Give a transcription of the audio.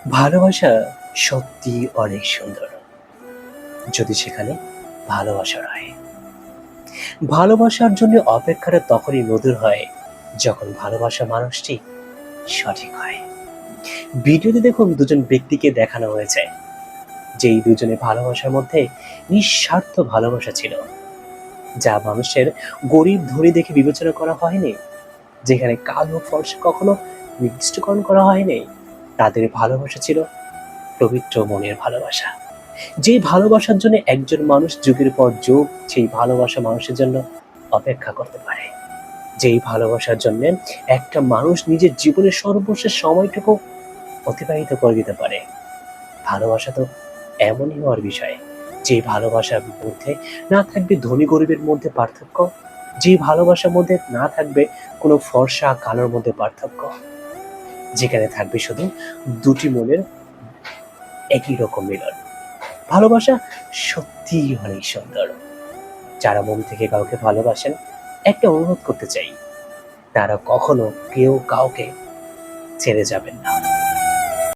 ভালোবাসা সত্যি অনেক সুন্দর, যদি সেখানে ভালোবাসা রয়। ভালোবাসার জন্য অপেক্ষাটা তখনই মধুর হয়, যখন ভালোবাসা মানুষটি সঠিক হয়। ভিডিওতে দেখুন দুজন ব্যক্তিকে দেখানো হয়েছে, যেই দুজনে ভালোবাসার মধ্যে নিঃস্বার্থ ভালোবাসা ছিল, যা মানুষের গরিব ধনী দেখে বিবেচনা করা হয়নি, যেখানে কালো ফর্সা কখনো নির্দিষ্টকরণ করা হয়নি। তাদের ভালোবাসা ছিল পবিত্র মনের ভালোবাসা, যে ভালোবাসার জন্য একজন মানুষ যুগের পর যুগ সেই ভালোবাসা মানুষের জন্য অপেক্ষা করতে পারে, যেই ভালোবাসার জন্য একটা মানুষ নিজের জীবনের সর্বশেষ সময়টুকু অতিবাহিত করে দিতে পারে। ভালোবাসা তো এমনই হওয়ার বিষয়, যে ভালোবাসার মধ্যে না থাকবে ধনী গরিবের মধ্যে পার্থক্য, যে ভালোবাসার মধ্যে না থাকবে কোনো ফর্সা কালোর মধ্যে পার্থক্য, যেখানে থাকবে শুধু দুটি মনের একই রকম মিলন। ভালোবাসা সত্যিই অনেক সুন্দর। যারা মন থেকে কাউকে ভালোবাসেন, একটা অনুরোধ করতে চাই, তারা কখনো কেউ কাউকে ছেড়ে যাবেন না।